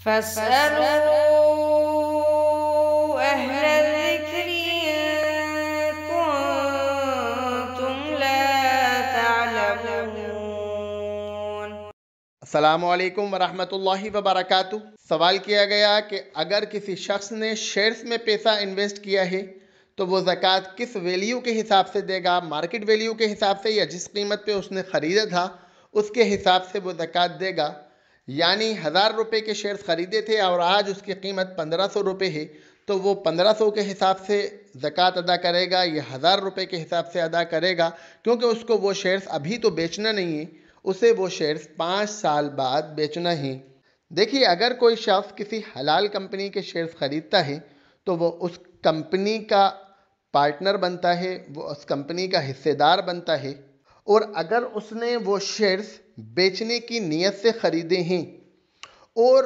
فاسألوا أهل الذكر إن كنتم لا تعلمون۔ السلام علیکم ورحمۃ اللہ وبرکاتہ۔ سوال کیا گیا کہ اگر کسی شخص نے شیئرز میں پیسہ انویسٹ کیا ہے تو وہ زکوٰۃ کس ویلیو کے حساب سے دے گا؟ مارکیٹ ویلیو کے حساب سے یا جس قیمت پہ اس نے خریدا تھا اس کے حساب سے وہ زکوٰۃ دے گا؟ یعنی 1000 روپے کے شیئرز خریدے تھے اور آج اس کی قیمت 1500 روپے ہے تو وہ 1500 کے حساب سے زکوٰۃ ادا کرے گا یا 1000 روپے کے حساب سے ادا کرے گا؟ کیونکہ اس کو وہ شیئرز ابھی تو بیچنا نہیں ہے، اسے وہ شیئرز 5 سال بعد بیچنا ہے۔ دیکھیے، اگر کوئی شخص کسی حلال کمپنی کے شیئرز خریدتا ہے تو وہ اس کمپنی کا پارٹنر بنتا ہے، وہ اس کمپنی کا حصے دار بنتا ہے، اور اگر اس نے وہ شیئرز بیچنے کی نیت سے خریدے ہیں اور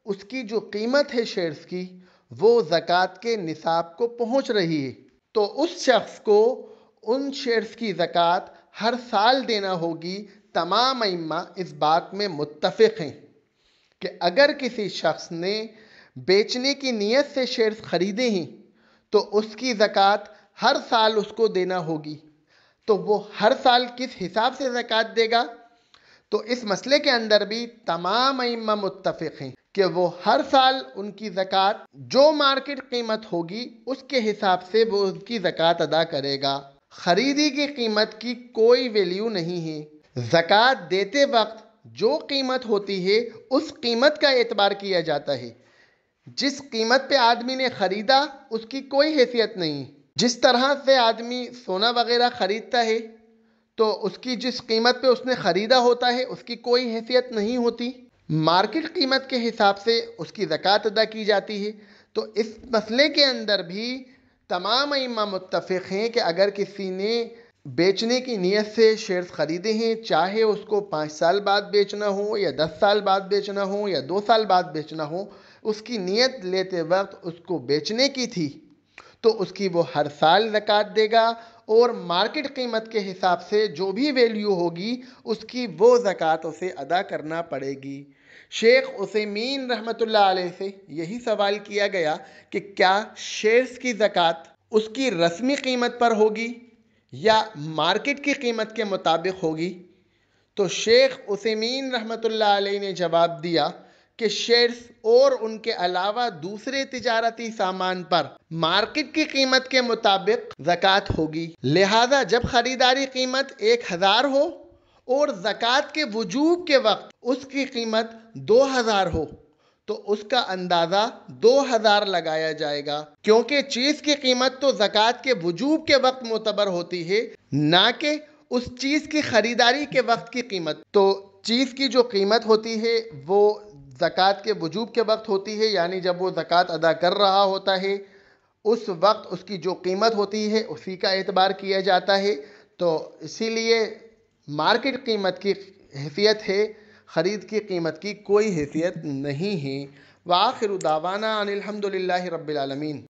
اس کی جو قیمت ہے شیئرز کی وہ زکوٰۃ کے نصاب کو پہنچ رہی ہے تو اس شخص کو ان شیئرز کی زکوٰۃ ہر سال دینا ہوگی۔ تمام ائمہ اس بات میں متفق ہیں کہ اگر کسی شخص نے بیچنے کی نیت سے شیئرز خریدے ہیں تو اس کی زکوٰۃ ہر سال اس کو دینا ہوگی۔ تو وہ ہر سال کس حساب سے زکوٰۃ دے گا؟ تو اس مسئلے کے اندر بھی تمام ائمہ متفق ہیں کہ وہ ہر سال ان کی زکوٰۃ جو مارکیٹ قیمت ہوگی اس کے حساب سے وہ ان کی زکوٰۃ ادا کرے گا۔ خریدی کی قیمت کی کوئی ویلیو نہیں ہے۔ زکوٰۃ دیتے وقت جو قیمت ہوتی ہے اس قیمت کا اعتبار کیا جاتا ہے۔ جس قیمت پہ آدمی نے خریدا اس کی کوئی حیثیت نہیں۔ جس طرح سے آدمی سونا وغیرہ خریدتا ہے تو اس کی جس قیمت پہ اس نے خریدا ہوتا ہے اس کی کوئی حیثیت نہیں ہوتی۔ مارکیٹ قیمت کے حساب سے اس کی زکوٰۃ ادا کی جاتی ہے۔ تو اس مسئلے کے اندر بھی تمام ائمہ متفق ہیں کہ اگر کسی نے بیچنے کی نیت سے شیئرز خریدے ہیں، چاہے اس کو 5 سال بعد بیچنا ہو یا 10 سال بعد بیچنا ہو یا 2 سال بعد بیچنا ہو، اس کی نیت لیتے وقت اس کو بیچنے کی تھی تو اس کی وہ ہر سال زکوٰۃ دے گا اور مارکیٹ قیمت کے حساب سے جو بھی ویلیو ہوگی اس کی وہ زکوٰۃ اسے ادا کرنا پڑے گی۔ شیخ عثیمین رحمۃ اللہ علیہ سے یہی سوال کیا گیا کہ کیا شیئرز کی زکوٰۃ اس کی رسمی قیمت پر ہوگی یا مارکیٹ کی قیمت کے مطابق ہوگی؟ تو شیخ عثیمین رحمۃ اللہ علیہ نے جواب دیا کہ شیئرز اور ان کے علاوہ دوسرے تجارتی سامان پر مارکیٹ کی قیمت کے مطابق زکوٰۃ ہوگی۔ لہذا جب خریداری قیمت 1000 ہو اور زکوٰۃ کے وجوب کے وقت اس کی قیمت 2000 ہو تو اس کا اندازہ 2000 لگایا جائے گا، کیونکہ چیز کی قیمت تو زکوٰۃ کے وجوب کے وقت معتبر ہوتی ہے، نہ کہ اس چیز کی خریداری کے وقت کی قیمت۔ تو چیز کی جو قیمت ہوتی ہے وہ زکوٰۃ کے وجوب کے وقت ہوتی ہے، یعنی جب وہ زکوٰۃ ادا کر رہا ہوتا ہے اس وقت اس کی جو قیمت ہوتی ہے اسی کا اعتبار کیا جاتا ہے۔ تو اسی لیے مارکیٹ قیمت کی حیثیت ہے، خرید کی قیمت کی کوئی حیثیت نہیں ہے۔ وآخر دعوانا ان الحمد للہ رب العالمین۔